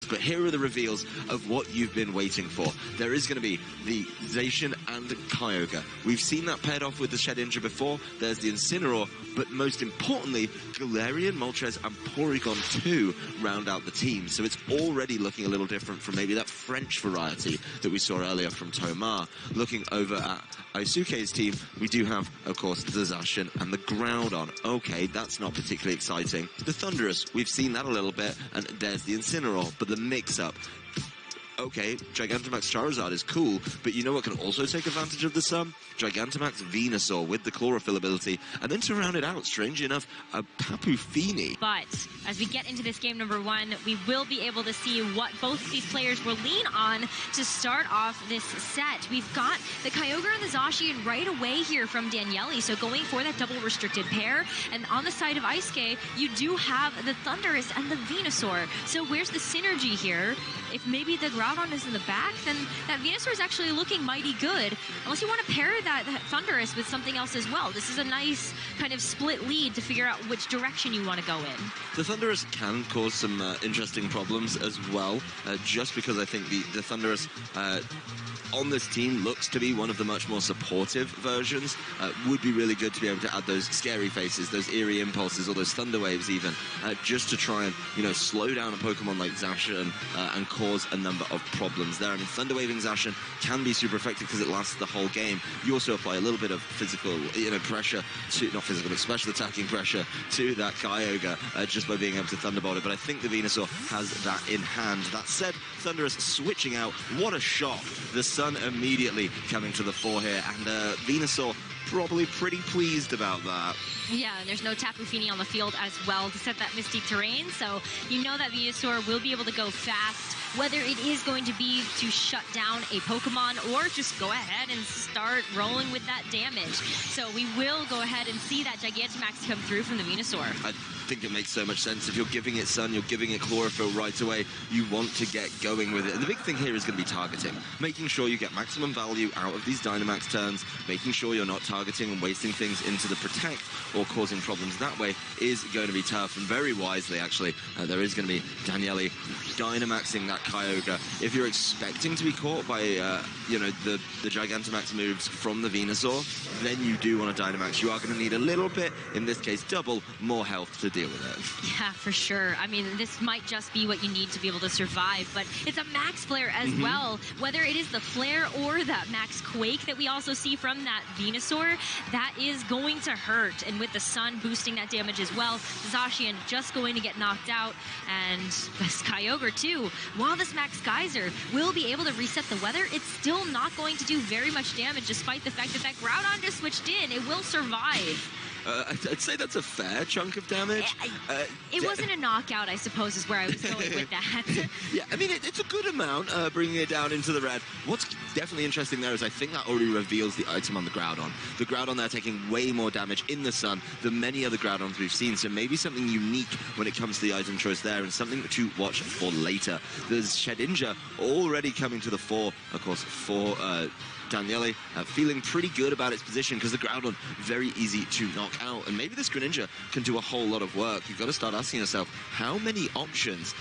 But here are the reveals of what you've been waiting for. There is going to be the Zacian and the Kyogre. We've seen that paired off with the Shedinja before. There's the Incineroar, but most importantly, Galarian, Moltres, and Porygon 2 round out the team. So it's already looking a little different from maybe that French variety that we saw earlier from Tomar. Looking over at Eisuke's team, we do have, of course, the Zacian and the Groudon. Okay, that's not particularly exciting. The Thundurus, we've seen that a little bit, and there's the Incineroar, but the mix-up. Okay, Gigantamax Charizard is cool, but you know what can also take advantage of the sun? Gigantamax Venusaur with the Chlorophyll ability, and then to round it out, strangely enough, a Tapu Fini. But as we get into this game number 1, we will be able to see what both of these players will lean on to start off this set. We've got the Kyogre and the Zacian right away here from Daniele, so going for that double restricted pair. And on the side of Eisuke, you do have the Thundurus and the Venusaur. So where's the synergy here? If maybe the Groudon is in the back, then that Venusaur is actually looking mighty good. Unless you want to pair that Thundurus with something else as well. This is a nice kind of split lead to figure out which direction you want to go in. The Thundurus can cause some interesting problems as well, just because I think the Thundurus on this team looks to be one of the much more supportive versions. Would be really good to be able to add those scary faces, those eerie impulses, or those thunder waves even, just to try and, you know, slow down a Pokemon like Zacian and cause a number of problems there. I mean, thunder waving Zacian can be super effective because it lasts the whole game. You also apply a little bit of physical, you know, pressure to, not physical, but special attacking pressure to that Kyogre just by being able to Thunderbolt it. But I think the Venusaur has that in hand. That said, Thundurus switching out. What a shock. The sun immediately coming to the fore here, and Venusaur probably pretty pleased about that. Yeah, and there's no Tapu Fini on the field as well to set that misty terrain, so you know that Venusaur will be able to go fast, whether it is going to be to shut down a Pokemon or just go ahead and start rolling with that damage. So we will go ahead and see that Gigantamax come through from the Venusaur. I think it makes so much sense. If you're giving it sun, you're giving it chlorophyll right away, you want to get going with it. And the big thing here is going to be targeting. Making sure you get maximum value out of these Dynamax turns, making sure you're not targeting and wasting things into the Protect or causing problems that way is going to be tough. And very wisely, actually, there is going to be Daniele Dynamaxing that Kyogre. If you're expecting to be caught by, you know, the Gigantamax moves from the Venusaur, then you do want to Dynamax. You are going to need a little bit, in this case, double more health to deal with it. Yeah, for sure. I mean, this might just be what you need to be able to survive, but it's a Max Flare as well. Whether it is the Flare or that Max Quake that we also see from that Venusaur, that is going to hurt. And with the sun boosting that damage as well, Zacian just going to get knocked out, and this Kyogre too. While this Max Geyser will be able to reset the weather, it's still not going to do very much damage, despite the fact that that Groudon just switched in. It will survive. I'd say that's a fair chunk of damage. It wasn't a knockout, I suppose, is where I was going with that. Yeah, I mean, it's a good amount, bringing it down into the red. What's definitely interesting there is I think that already reveals the item on the Groudon. The Groudon there taking way more damage in the sun than many other Groudons we've seen, so maybe something unique when it comes to the item choice there, and something to watch for later. There's Shedinja already coming to the fore, of course, for Daniele, feeling pretty good about its position because the Groudon very easy to knock out, and maybe this Greninja can do a whole lot of work. You've got to start asking yourself, how many options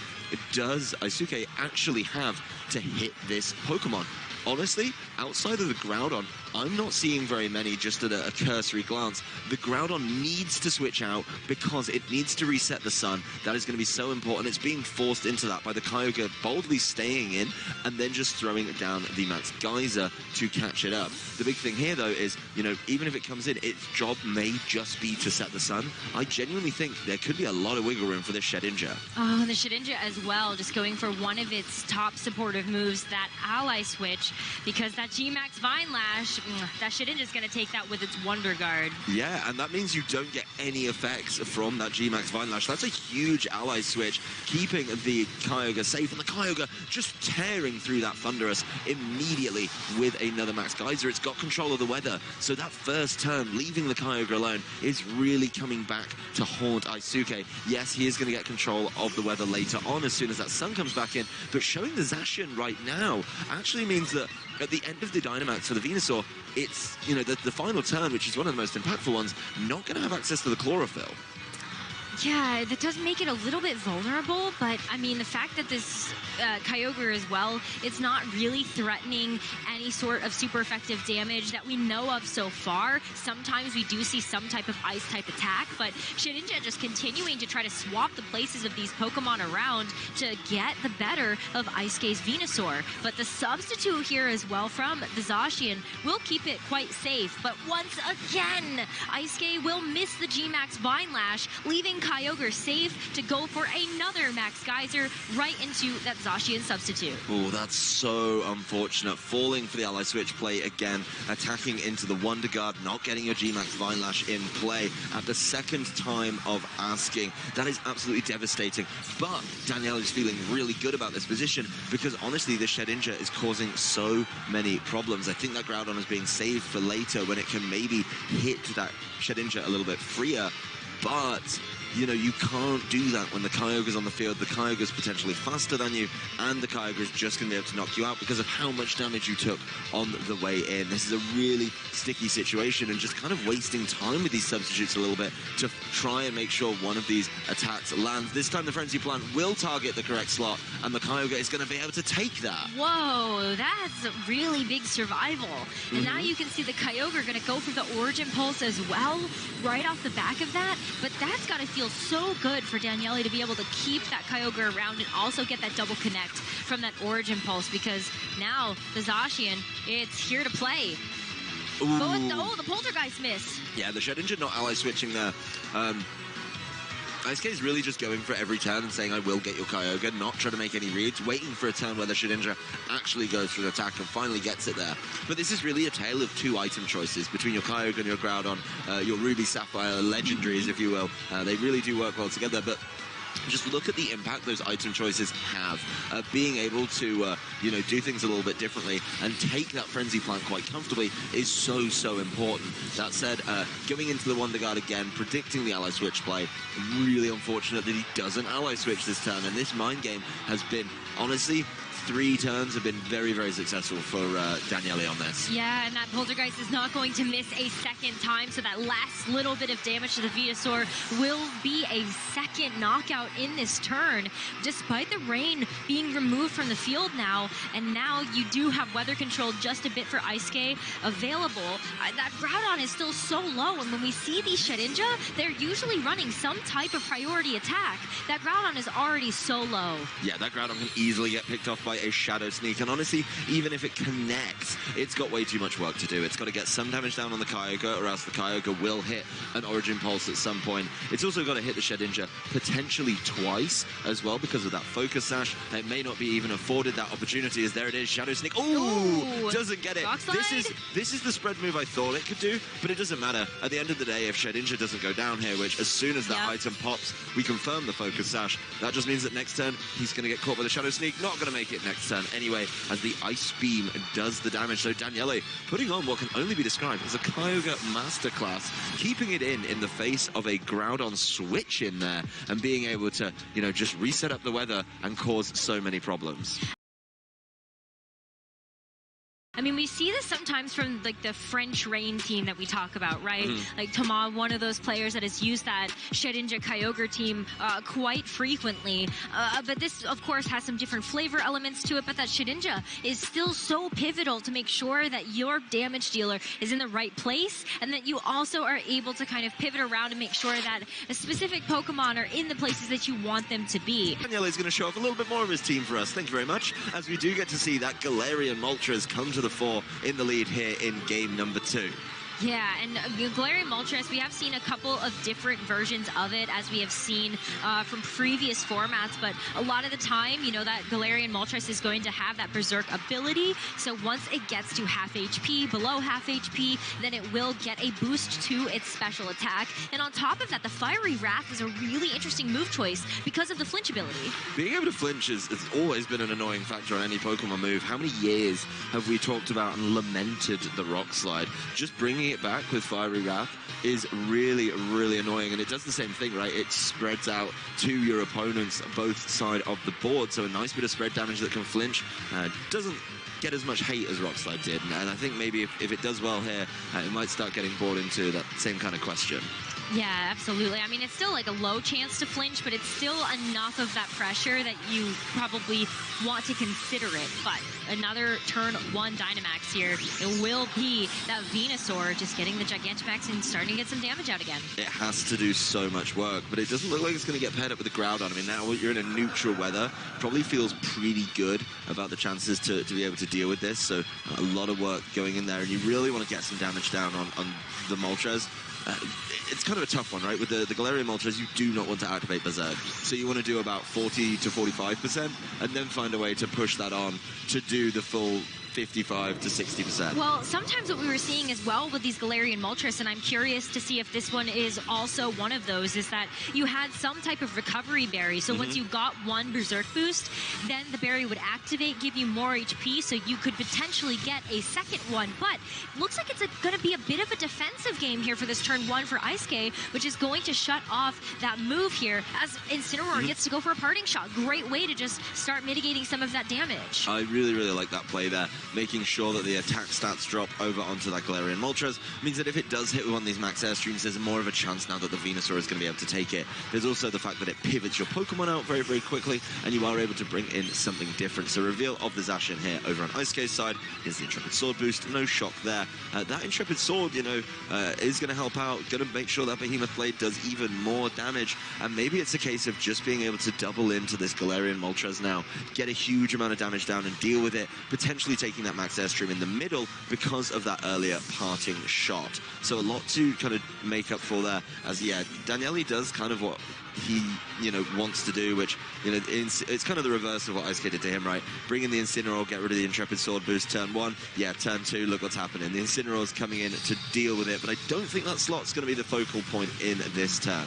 does Eisuke actually have to hit this Pokemon? Honestly, outside of the Groudon, I'm not seeing very many just at a cursory glance. The Groudon needs to switch out because it needs to reset the sun. That is going to be so important. It's being forced into that by the Kyogre boldly staying in and then just throwing it down the Max Geyser to catch it up. The big thing here, though, is, you know, even if it comes in, its job may just be to set the sun. I genuinely think there could be a lot of wiggle room for this Shedinja. Oh, and the Shedinja as well, just going for one of its top supportive moves, that Ally Switch, because that G-Max Vine Lash, that Shedinja's going to take that with its Wonder Guard. Yeah, and that means you don't get any effects from that G-Max Vine Lash. That's a huge ally switch, keeping the Kyogre safe, and the Kyogre just tearing through that Thundurus immediately with another Max Geyser. It's got control of the weather, so that first turn, leaving the Kyogre alone, is really coming back to haunt Eisuke. Yes, he is going to get control of the weather later on as soon as that sun comes back in, but showing the Zacian right now actually means that at the end of the Dynamax for the Venusaur, it's, you know, the final turn, which is one of the most impactful ones, not going to have access to the Chlorophyll. Yeah, that does make it a little bit vulnerable, but I mean, the fact that this Kyogre as well, it's not really threatening any sort of super effective damage that we know of so far. Sometimes we do see some type of ice type attack, but Shedinja just continuing to try to swap the places of these Pokemon around to get the better of Eisuke's Venusaur. But the substitute here as well from the Zacian will keep it quite safe, but once again, Eisuke will miss the G-Max Vine Lash, leaving Kyogre safe to go for another Max Geyser right into that Zacian substitute. Oh, that's so unfortunate. Falling for the ally switch play again, attacking into the Wonder Guard, not getting your G-Max Vine Lash in play at the second time of asking. That is absolutely devastating. But Daniele is feeling really good about this position because honestly, this Shedinja is causing so many problems. I think that Groudon is being saved for later when it can maybe hit that Shedinja a little bit freer. But you know, you can't do that when the Kyogre's on the field. The Kyogre's potentially faster than you, and the Kyogre's just going to be able to knock you out because of how much damage you took on the way in. This is a really sticky situation, and just kind of wasting time with these substitutes a little bit to try and make sure one of these attacks lands. This time the Frenzy Plant will target the correct slot, and the Kyogre is going to be able to take that. Whoa, that's a really big survival. And now you can see the Kyogre going to go for the Origin Pulse as well, right off the back of that. But that's got to feel so good for Daniele to be able to keep that Kyogre around and also get that double connect from that Origin Pulse, because now the Zacian, it's here to play. Ooh. But the Poltergeist miss. Yeah, the Shedinja not ally switching there. Eisuke is really just going for every turn and saying, I will get your Kyogre, not trying to make any reads, waiting for a turn where the Shedinja actually goes for an attack and finally gets it there. But this is really a tale of two item choices between your Kyogre and your Groudon, your Ruby Sapphire legendaries, if you will. They really do work well together, but just look at the impact those item choices have. Being able to, you know, do things a little bit differently and take that Frenzy Plant quite comfortably is so, so important. That said, going into the Wonder Guard again, predicting the ally switch play, really unfortunate that he doesn't ally switch this turn. And this mind game has been, honestly, 3 turns have been very, very successful for Daniele on this. Yeah, and that Poltergeist is not going to miss a second time, so that last little bit of damage to the Venusaur will be a second knockout in this turn, despite the rain being removed from the field now, and now you do have weather control just a bit for Eisuke available. That Groudon is still so low, and when we see these Shedinja, they're usually running some type of priority attack. That Groudon is already so low. Yeah, that Groudon can easily get picked off by a Shadow Sneak, and honestly, even if it connects, it's got way too much work to do. It's got to get some damage down on the Kyogre, or else the Kyogre will hit an Origin Pulse at some point. It's also got to hit the Shedinja potentially twice as well because of that Focus Sash. It may not be even afforded that opportunity, as there it is, Shadow Sneak. Ooh, doesn't get it. This is the spread move I thought it could do, but it doesn't matter. At the end of the day, if Shedinja doesn't go down here, which as soon as that item pops, we confirm the Focus Sash, that just means that next turn, he's going to get caught by the Shadow Sneak, not going to make it next turn anyway, as the Ice Beam does the damage. So Daniele putting on what can only be described as a Kyogre masterclass, keeping it in the face of a Groudon switch in there, and being able to, you know, just reset up the weather and cause so many problems. I mean, we see this sometimes from, like, the French Rain team that we talk about, right? Like, Thomas, one of those players that has used that Shedinja Kyogre team quite frequently. But this, of course, has some different flavor elements to it, but that Shedinja is still so pivotal to make sure that your damage dealer is in the right place, and that you also are able to kind of pivot around and make sure that a specific Pokemon are in the places that you want them to be. Daniele is going to show off a little bit more of his team for us. Thank you very much, as we do get to see that Galarian Moltres come to the fore in the lead here in game number 2. Yeah, and Galarian Moltres, we have seen a couple of different versions of it, as we have seen from previous formats, but a lot of the time, you know, that Galarian Moltres is going to have that Berserk ability, so once it gets to half HP, below half HP, then it will get a boost to its special attack. And on top of that, the Fiery Wrath is a really interesting move choice because of the flinch ability. Being able to flinch has always been an annoying factor on any Pokemon move. How many years have we talked about and lamented the Rock Slide? Just bringing it back with Fiery Wrath is really, really annoying, and it does the same thing, right? It spreads out to your opponents both side of the board, so a nice bit of spread damage that can flinch. Doesn't get as much hate as Rock Slide did, and I think maybe if it does well here, it might start getting brought into that same kind of question. Yeah, absolutely. I mean, it's still like a low chance to flinch, but it's still enough of that pressure that you probably want to consider it. But another turn 1 Dynamax here. It will be that Venusaur just getting the Gigantamax and starting to get some damage out again. It has to do so much work, but it doesn't look like it's going to get paired up with the Groudon. I mean, now you're in a neutral weather. Probably feels pretty good about the chances to be able to deal with this. So a lot of work going in there, and you really want to get some damage down on the Moltres. It's kind of a tough one, right? With the Galarian Moltres, you do not want to activate Berserk. So you want to do about 40 to 45% and then find a way to push that on to do the full 55 to 60%. Well, sometimes what we were seeing as well with these Galarian Moltres, and I'm curious to see if this one is also one of those, is that you had some type of recovery berry. So once you got one Berserk boost, then the berry would activate, give you more HP, so you could potentially get a second one. But looks like it's going to be a bit of a defensive game here for this turn 1 for Eisuke, which is going to shut off that move here as Incineroar gets to go for a parting shot. Great way to just start mitigating some of that damage. I really, really like that play there. Making sure that the attack stats drop over onto that Galarian Moltres means that if it does hit with one of these max airstreams, there's more of a chance now that the Venusaur is going to be able to take it. There's also the fact that it pivots your Pokemon out very, very quickly, and you are able to bring in something different. So reveal of the Zacian here over on Eisuke's side is the Intrepid Sword boost. No shock there. That Intrepid Sword, you know, is going to help out, going to make sure that Behemoth Blade does even more damage, and maybe it's a case of just being able to double into this Galarian Moltres now, get a huge amount of damage down and deal with it, potentially taking that max airstream in the middle because of that earlier parting shot. So a lot to kind of make up for there, as yeah, Daniele does kind of what he, you know, wants to do, which, you know, it's kind of the reverse of what Eisuke did to him, right? Bring in the Incineroar, get rid of the Intrepid Sword boost turn 1. Yeah, turn 2, look what's happening. The Incineroar's coming in to deal with it, but I don't think that slot's going to be the focal point in this turn.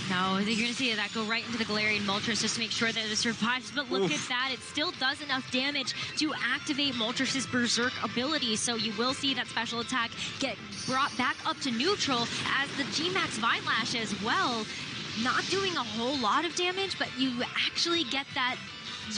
No, you're going to see that go right into the Galarian Moltres just to make sure that it survives. But look at that. It still does enough damage to activate Moltres' Berserk ability. So you will see that special attack get brought back up to neutral as the G-Max Vinelash as well. Not doing a whole lot of damage, but you actually get that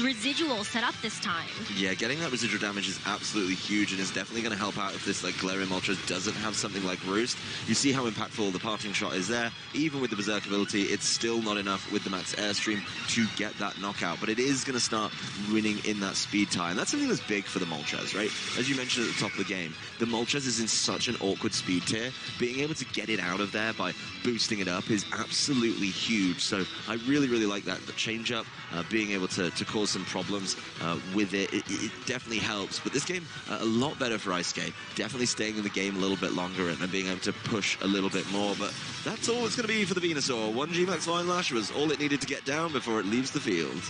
residual set up this time. Yeah, getting that residual damage is absolutely huge, and is definitely going to help out if this like Galarian Moltres doesn't have something like Roost. You see how impactful the parting shot is there. Even with the Berserk ability, it's still not enough with the max airstream to get that knockout, but it is going to start winning in that speed tie, and that's something that's big for the Moltres, right? As you mentioned at the top of the game, the Moltres is in such an awkward speed tier. Being able to get it out of there by boosting it up is absolutely huge. So I really, really like that. The change up, being able to cause some problems with it. It definitely helps, but this game a lot better for Eisuke. Definitely staying in the game a little bit longer and being able to push a little bit more, but that's all it's going to be for the Venusaur. 1 G-Max Vinelash was all it needed to get down before it leaves the field.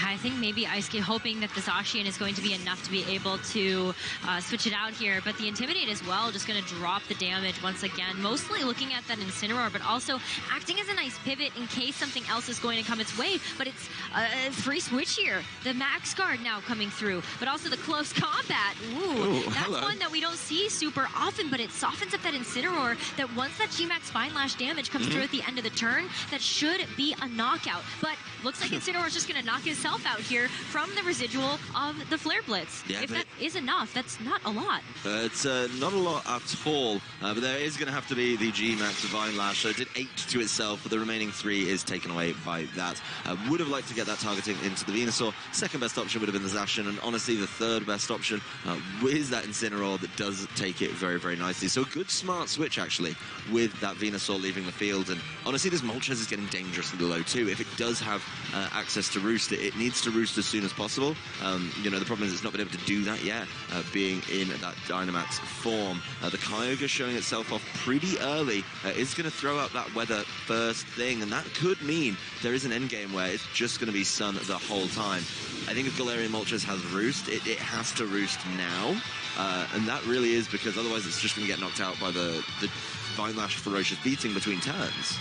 I think maybe Eisuke hoping that the Zacian is going to be enough to be able to switch it out here, but the Intimidate as well, just going to drop the damage once again, mostly looking at that Incineroar, but also acting as a nice pivot in case something else is going to come its way. But it's a free switch here. The Max Guard now coming through, but also the Close Combat. Ooh, that's hello. one that we don't see super often, but it softens up that Incineroar, that once that G-Max Vinelash damage comes through at the end of the turn, that should be a knockout. But looks like Incineroar is just going to knock himself out here from the residual of the Flare Blitz. Yeah, if that is enough, that's not a lot. It's not a lot at all, but there is going to have to be the G-Max Vinelash. So it did 8 to itself, but the remaining 3 is taken away by that. Would have liked to get that targeting into the Venusaur. Second best option would have been the Zacian, and honestly the third best option is that Incineroar that does take it very, very nicely. So a good smart switch actually with that Venusaur leaving the field, and honestly this Moltres is getting dangerously low too. If it does have access to Roost, it needs to Roost as soon as possible. You know, the problem is it's not been able to do that yet, being in that Dynamax form. The Kyogre showing itself off pretty early is going to throw up that weather first thing, and that could mean there is an endgame where it's just going to be sun the whole time. I think if Galarian Moltres has Roost, it has to Roost now, and that really is because otherwise it's just going to get knocked out by the Vinelash Ferocious Beating between turns.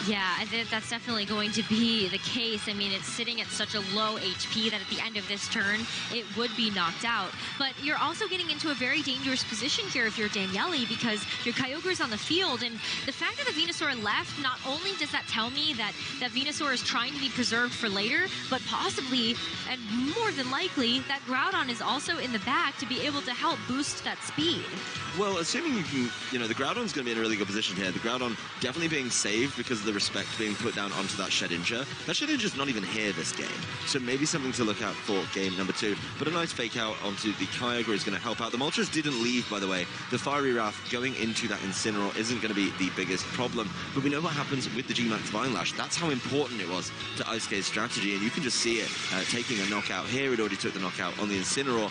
Yeah, I think that's definitely going to be the case. I mean, it's sitting at such a low HP that at the end of this turn, it would be knocked out. But you're also getting into a very dangerous position here if you're Daniele, because your Kyogre's on the field, and the fact that the Venusaur left, not only does that tell me that Venusaur is trying to be preserved for later, but possibly, and more than likely, that Groudon is also in the back to be able to help boost that speed. Well, assuming you can, the Groudon's going to be in a really good position here. The Groudon definitely being saved because of the respect being put down onto that Shedinja. That Shedinja's not even here this game, so maybe something to look out for game number 2. But a nice fake out onto the Kyogre is going to help out. The Moltres didn't leave, by the way. The Fiery Wrath going into that Incineroar isn't going to be the biggest problem, but we know what happens with the G-Max Vine Lash. That's how important it was to Eisuke's strategy, and you can just see it taking a knockout here. It already took the knockout on the Incineroar,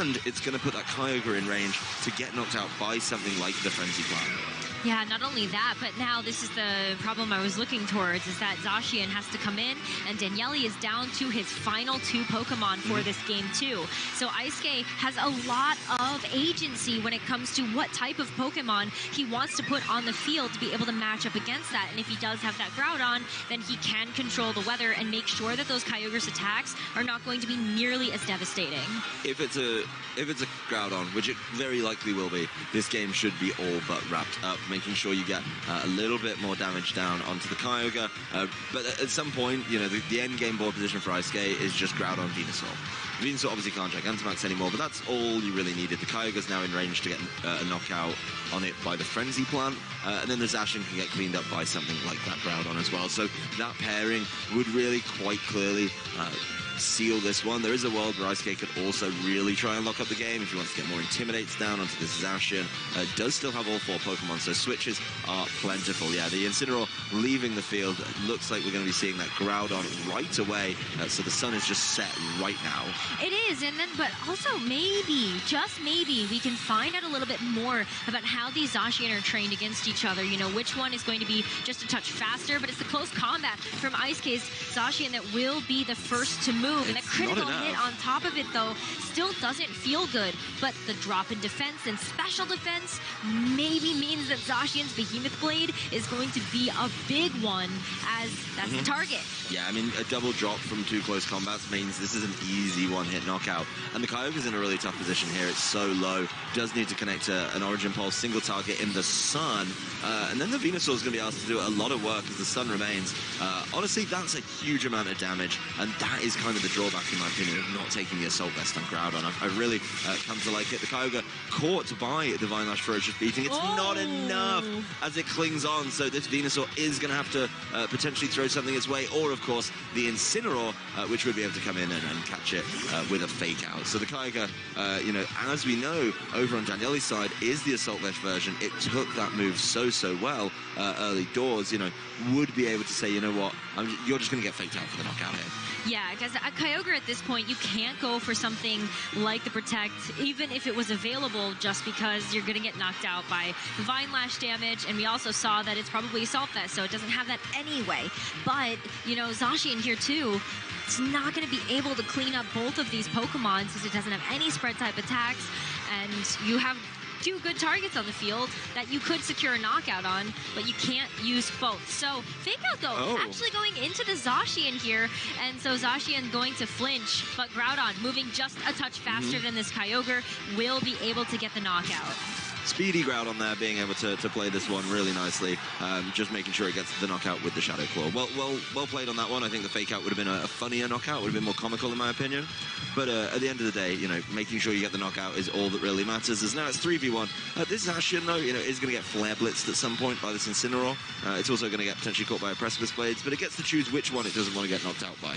and it's going to put that Kyogre in range to get knocked out by something like the Frenzy Plant. Yeah, not only that, but now this is the problem I was looking towards, is that Zacian has to come in, and Daniele is down to his final 2 Pokemon for this game too. So Eisuke has a lot of agency when it comes to what type of Pokemon he wants to put on the field to be able to match up against that. And if he does have that Groudon, then he can control the weather and make sure that those Kyogre's attacks are not going to be nearly as devastating. If it's a Groudon, which it very likely will be, this game should be all but wrapped up, making sure you get a little bit more damage down onto the Kyogre. But at some point, the end game board position for Eisuke is just Groudon, Venusaur. Venusaur obviously can't Gigantamax anymore, but that's all you really needed. The Kyogre's now in range to get a knockout on it by the Frenzy Plant, and then the Zacian can get cleaned up by something like that Groudon as well. So that pairing would really quite clearly seal this one. There is a world where Eisuke could also really try and lock up the game if he wants to get more Intimidates down onto this Zacian. Does still have all 4 Pokemon, so switches are plentiful. Yeah, the Incineroar leaving the field. Looks like we're going to be seeing that Groudon right away, so the sun is just set right now. It is, and then, but also maybe, just maybe, we can find out a little bit more about how these Zacian are trained against each other. Which one is going to be just a touch faster, but it's the close combat from Eisuke's Zacian that will be the first to move. And a critical hit on top of it, though, still doesn't feel good. But the drop in defense and special defense maybe means that Zacian's Behemoth Blade is going to be a big one, as that's the target. Yeah, I mean, a double drop from 2 close combats means this is an easy one-hit knockout. And the Kyogre's in a really tough position here. It's so low. Does need to connect an Origin Pulse, single target in the sun. And then the Venusaur's going to be asked to do a lot of work as the sun remains. Honestly, that's a huge amount of damage, and that is kind of the drawback, in my opinion, of not taking the Assault Vest on Groudon. I've really come to like it. The Kyogre caught by the Vine Lash Ferocious Beating. It's not enough as it clings on, so this Venusaur is going to have to potentially throw something its way, or, of course, the Incineroar, which would be able to come in and catch it with a fake out. So the Kyogre, as we know, over on Daniele's side, is the Assault Vest version. It took that move so well early doors, would be able to say, you know what, you're just going to get faked out for the knockout here. Yeah, because a Kyogre at this point, you can't go for something like the Protect, even if it was available, just because you're going to get knocked out by the Vine Lash damage, and we also saw that it's probably Assault Vest, so it doesn't have that anyway. But, Zacian here too, it's not going to be able to clean up both of these Pokemon since it doesn't have any spread-type attacks, and you have 2 good targets on the field that you could secure a knockout on, but you can't use both. So fake out, though, actually going into the Zacian here, and so Zacian going to flinch, but Groudon moving just a touch faster than this Kyogre will be able to get the knockout. Speedy Groudon there, being able to play this one really nicely, just making sure it gets the knockout with the Shadow Claw. Well played on that one. I think the fake out would have been a funnier knockout, would have been more comical in my opinion. But at the end of the day, making sure you get the knockout is all that really matters. As now it's 3v1. This Zacian, though, is going to get Flare Blitzed at some point by this Incineroar. It's also going to get potentially caught by a Precipice Blades, but it gets to choose which one it doesn't want to get knocked out by.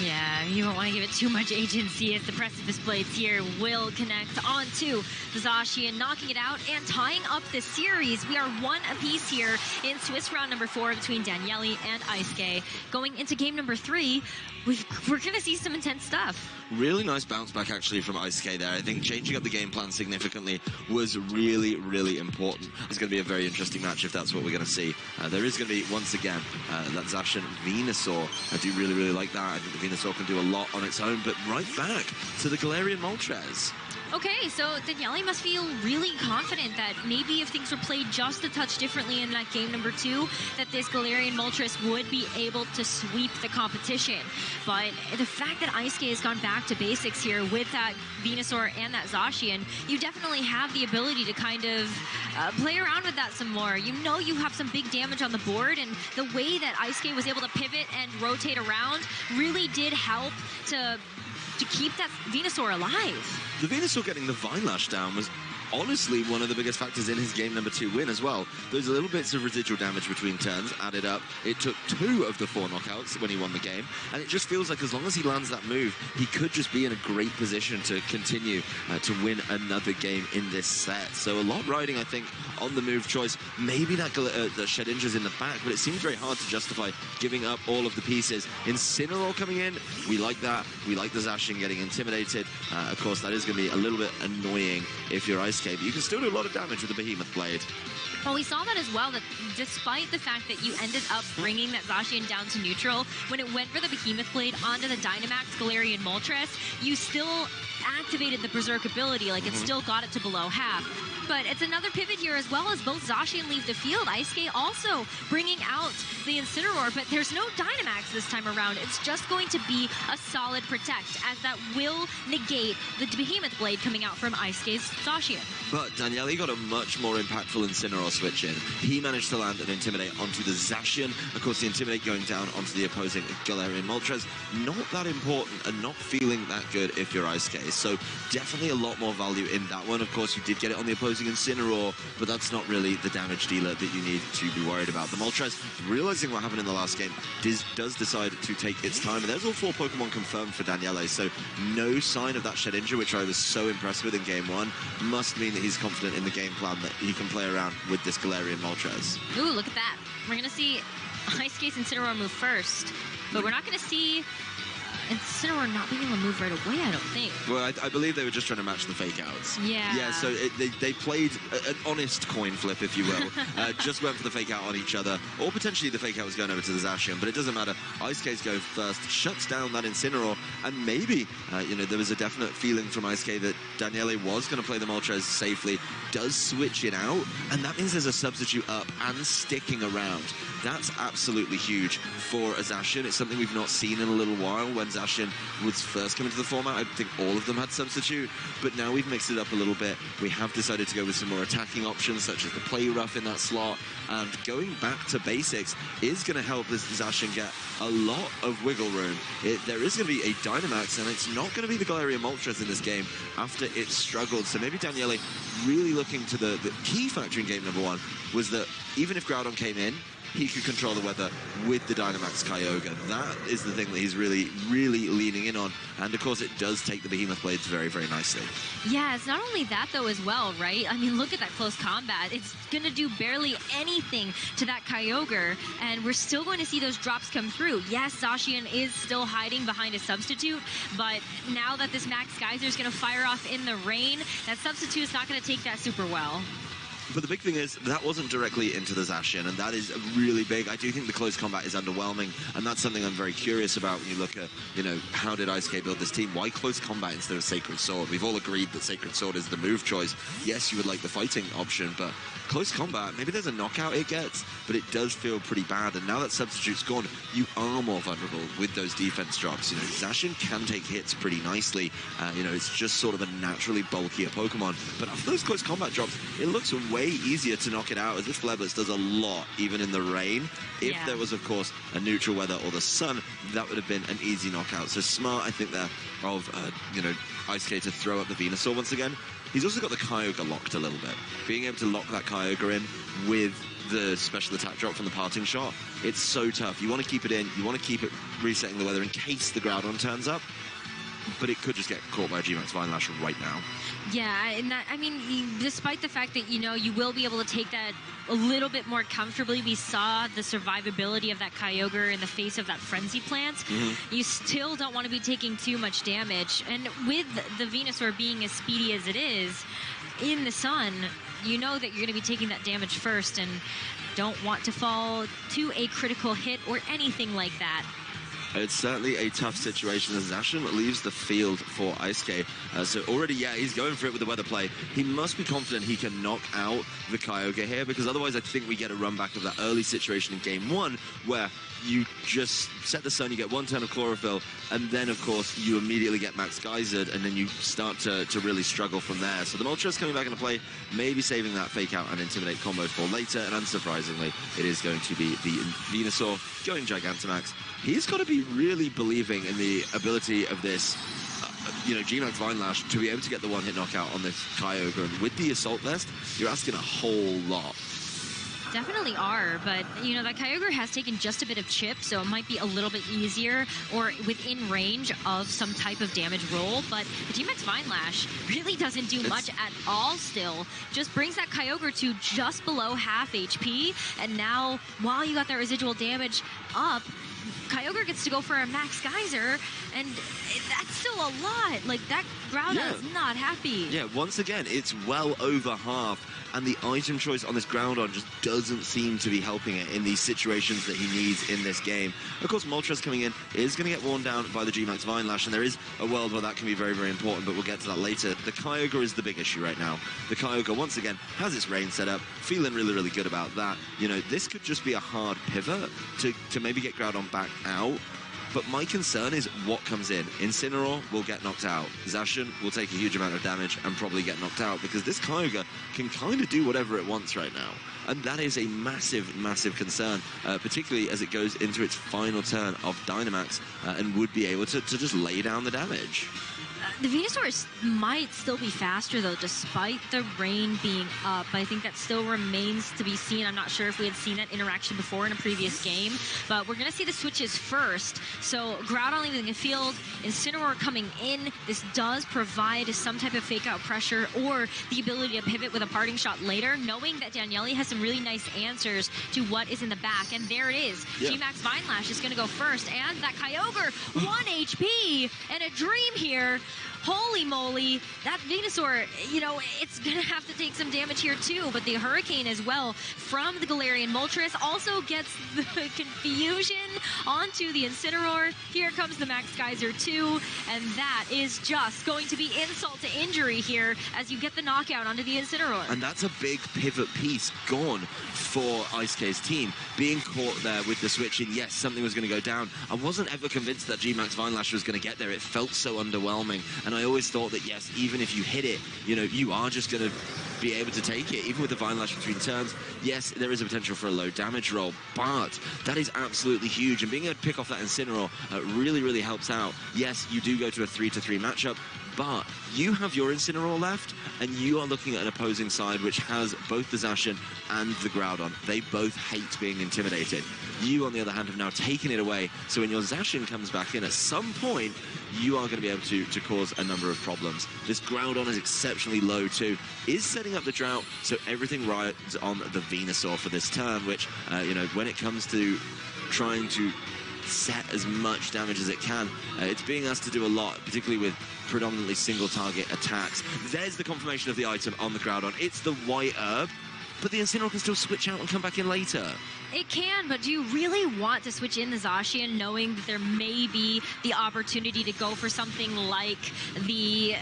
Yeah, you don't want to give it too much agency as the Precipice Blades here will connect onto the Zacian, knocking it out and tying up this series. We are 1 apiece here in Swiss round number 4 between Daniele and Eisuke. Going into game number 3, we're going to see some intense stuff. Really nice bounce back, actually, from Eisuke there. I think changing up the game plan significantly was really, really important. It's going to be a very interesting match if that's what we're going to see. There is going to be, once again, that Zacian Venusaur. I do really like that. I think the Venusaur can do a lot on its own, but right back to the Galarian Moltres. Okay, so Daniele must feel really confident that maybe if things were played just a touch differently in that game number 2, that this Galarian Moltres would be able to sweep the competition. But the fact that Eisuke has gone back to basics here with that Venusaur and that Zacian, you definitely have the ability to kind of play around with that some more. You know you have some big damage on the board, and the way that Eisuke was able to pivot and rotate around really did help to keep that Venusaur alive. The Venusaur getting the Vine Lash down was honestly one of the biggest factors in his game number 2 win as well. Those little bits of residual damage between turns added up. It took 2 of the 4 knockouts when he won the game, and it just feels like as long as he lands that move, he could just be in a great position to continue to win another game in this set. So a lot riding, I think, on the move choice. Maybe that the Shedinja's in the back, but it seems very hard to justify giving up all of the pieces. Incineroar coming in, we like that. We like the Zacian getting intimidated. Of course, that is going to be a little bit annoying if you're Ice But you can still do a lot of damage with the Behemoth Blade. Well, we saw that as well, that despite the fact that you ended up bringing that Zacian down to neutral, when it went for the Behemoth Blade onto the Dynamax Galarian Moltres, you still activated the Berserk ability, like it still got it to below half. But it's another pivot here as well as both Zacian leave the field. Eisuke also bringing out the Incineroar, but there's no Dynamax this time around. It's just going to be a solid Protect, as that will negate the Behemoth Blade coming out from Eisuke's Zacian. But Daniele got a much more impactful Incineroar switch in. He managed to land an Intimidate onto the Zacian. Of course, the Intimidate going down onto the opposing Galarian Moltres, not that important and not feeling that good if you're Eisuke. So definitely a lot more value in that one. Of course, you did get it on the opposing Incineroar, but that's not really the damage dealer that you need to be worried about. The Moltres, realizing what happened in the last game, does decide to take its time, and there's all 4 Pokemon confirmed for Daniele, so no sign of that Shedinja, which I was so impressed with in game 1, must mean that he's confident in the game plan that he can play around with this Galarian Moltres. Ooh, look at that. We're going to see Eisuke's Incineroar move first, but we're not going to see Incineroar not being able to move right away, I don't think. Well, I believe they were just trying to match the fake outs. Yeah. Yeah, so they played an honest coin flip, if you will. Just went for the fake out on each other, or potentially the fake out was going over to the Zacian, but it doesn't matter. Eisuke goes first, shuts down that Incineroar, and maybe, there was a definite feeling from Eisuke that Daniele was going to play the Moltres safely, does switch it out, and that means there's a substitute up and sticking around. That's absolutely huge for a Zacian. It's something we've not seen in a little while. When Zacian was first coming to the format, I think all of them had substitute, but now we've mixed it up a little bit. We have decided to go with some more attacking options, such as the Play Rough in that slot, and going back to basics is going to help this Zacian get a lot of wiggle room. There is going to be a Dynamax, and it's not going to be the Galarian Moltres in this game after it struggled. So maybe Daniele really looking to the key factor in game number 1 was that even if Groudon came in, he could control the weather with the Dynamax Kyogre. That is the thing that he's really, really leaning in on. And of course, it does take the Behemoth Blades very, very nicely. Yeah, it's not only that though as well, right? I mean, look at that close combat. It's going to do barely anything to that Kyogre, and we're still going to see those drops come through. Yes, Zacian is still hiding behind a substitute, but now that this Max Geyser is going to fire off in the rain, that substitute is not going to take that super well. But the big thing is, that wasn't directly into the Zacian, and that is really big. I do think the close combat is underwhelming, and that's something I'm very curious about when you look at, how did Eisuke build this team? Why close combat instead of Sacred Sword? We've all agreed that Sacred Sword is the move choice. Yes, you would like the fighting option, but close combat, maybe there's a knockout it gets, but it does feel pretty bad. And now that substitute's gone, you are more vulnerable with those defense drops. Zacian can take hits pretty nicely. It's just sort of a naturally bulkier Pokemon. But after those close combat drops, it looks way easier to knock it out, as this Flareblitz does a lot, even in the rain. If there was, of course, a neutral weather or the sun, that would have been an easy knockout. So smart, I think, there of, Eisuke to throw up the Venusaur once again. He's also got the Kyogre locked a little bit. Being able to lock that Kyogre in with the special attack drop from the parting shot, it's so tough. You want to keep it in, you want to keep it resetting the weather in case the Groudon turns up, but it could just get caught by a G-Max Vine Lash right now. Yeah, and that, I mean, despite the fact that, you will be able to take that a little bit more comfortably, we saw the survivability of that Kyogre in the face of that Frenzy Plant. You still don't want to be taking too much damage. And with the Venusaur being as speedy as it is, in the sun, you know that you're going to be taking that damage first and don't want to fall to a critical hit or anything like that. It's certainly a tough situation as Zacian leaves the field for Eisuke. So already, yeah, he's going for it with the weather play. He must be confident he can knock out the Kyogre here, because otherwise I think we get a run back of that early situation in game 1 where you just set the sun, you get 1 turn of chlorophyll, and then of course you immediately get max geysered, and then you start to really struggle from there. So the Moltres coming back into play, maybe saving that fake out and intimidate combo for later, and unsurprisingly it is going to be the Venusaur going Gigantamax. He's got to be really believing in the ability of this G-Max Vine Lash to be able to get the one-hit knockout on this Kyogre, and with the Assault Vest you're asking a whole lot. Definitely are, but that Kyogre has taken just a bit of chip, so it might be a little bit easier or within range of some type of damage roll. But the G-Max Vine Lash really doesn't do much at all still. Just brings that Kyogre to just below half HP, and now while you got that residual damage up, Kyogre gets to go for a max geyser, and that's still a lot. Like, that Groudon is not happy. Yeah, once again, it's well over half, and the item choice on this Groudon just doesn't seem to be helping it in these situations that he needs in this game. Of course, Moltres coming in is going to get worn down by the G-Max Vine Lash, and there is a world where that can be very, very important, but we'll get to that later. The Kyogre is the big issue right now. The Kyogre, once again, has its rain set up, feeling really, really good about that. This could just be a hard pivot to maybe get Groudon back out. But my concern is what comes in. Incineroar will get knocked out. Zacian will take a huge amount of damage and probably get knocked out, because this Kyogre can kind of do whatever it wants right now. And that is a massive, massive concern, particularly as it goes into its final turn of Dynamax and would be able to just lay down the damage. The Venusaur might still be faster, though, despite the rain being up. I think that still remains to be seen. I'm not sure if we had seen that interaction before in a previous game, but we're going to see the switches first. So Groudon leaving the field, Incineroar coming in. This does provide some type of fake-out pressure or the ability to pivot with a parting shot later, knowing that Daniele has some really nice answers to what is in the back. And there it is. Yeah. G-Max Vine Lash is going to go first, and that Kyogre, 1 HP, and a dream here. Holy moly, that Venusaur, it's going to have to take some damage here too, but the Hurricane as well from the Galarian Moltres also gets the confusion onto the Incineroar. Here comes the Max Geyser too, and that is just going to be insult to injury here as you get the knockout onto the Incineroar. And that's a big pivot piece gone for Eisuke's team. Being caught there with the switch in, yes, something was going to go down. I wasn't ever convinced that G-Max Vine Lash was going to get there. It felt so underwhelming. And I always thought that, yes, even if you hit it, you are just going to be able to take it. Even with the Vine Lash between turns, yes, there is a potential for a low damage roll, but that is absolutely huge. And being able to pick off that Incineroar really, really helps out. Yes, you do go to a 3-3 matchup, but you have your Incineroar left, and you are looking at an opposing side which has both the Zacian and the Groudon. They both hate being intimidated. You, on the other hand, have now taken it away, so when your Zacian comes back in, at some point, you are going to be able to cause a number of problems. This Groudon is exceptionally low too, is setting up the drought, so everything rides on the Venusaur for this turn, which, when it comes to trying to set as much damage as it can, it's being asked to do a lot, particularly with predominantly single target attacks. There's the confirmation of the item on the Groudon. It's the white herb, but the Incineroar can still switch out and come back in later. It can, but do you really want to switch in the Zacian knowing that there may be the opportunity to go for something like the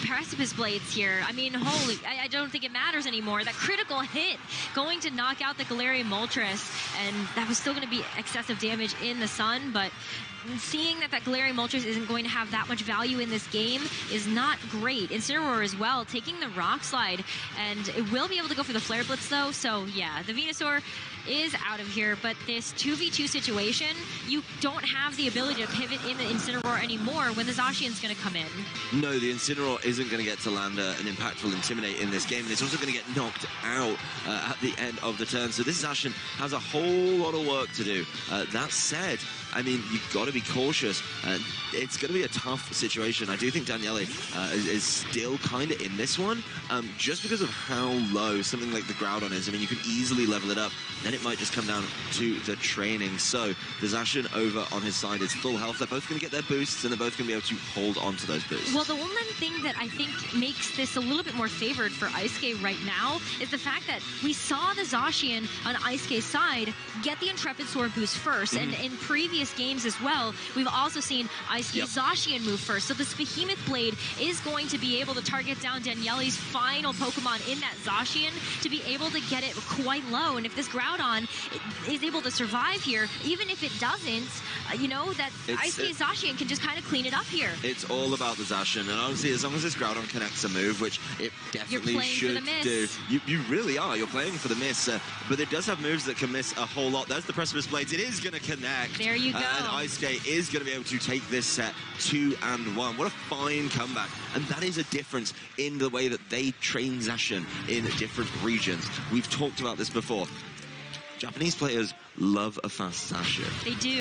Precipice Blades here? I mean, I don't think it matters anymore. That critical hit going to knock out the Galarian Moltres, and that was still going to be excessive damage in the sun, but seeing that Galarian Moltres isn't going to have that much value in this game is not great. Incineroar as well, taking the Rock Slide, and it will be able to go for the Flare Blitz though, so yeah, the Venusaur is out of here, but this 2v2 situation, you don't have the ability to pivot in the Incineroar anymore when the Zacian's going to come in. No, the Incineroar isn't going to get to land an impactful Intimidate in this game, and it's also going to get knocked out at the end of the turn, so this Zacian has a whole lot of work to do. That said, I mean, you've got to be cautious. It's going to be a tough situation. I do think Daniele is still kind of in this one, just because of how low something like the Groudon is. I mean, you can easily level it up, then it might just come down to the training. So the Zacian over on his side is full health. They're both going to get their boosts, and they're both going to be able to hold on to those boosts. Well, the one thing that I think makes this a little bit more favored for Eisuke right now is the fact that we saw the Zacian on Eisuke's side get the Intrepid Sword boost first, and in previous previous games as well, we've also seen Eisuke Zacian move first. So this Behemoth Blade is going to be able to target down Daniele's final Pokemon in that Zacian to be able to get it quite low. And if this Groudon is able to survive here, even if it doesn't, you know, that Eisuke Zacian can just kind of clean it up here. It's all about the Zacian, and honestly, as long as this Groudon connects a move, which it definitely should do, you really are. You're playing for the miss, but it does have moves that can miss a whole lot. There's the Precipice Blades. It is going to connect. There you go. And Eisuke is going to be able to take this set 2-1. What a fine comeback. And that is a difference in the way that they train Zacian in different regions. We've talked about this before. Japanese players love a fast Zacian. They do.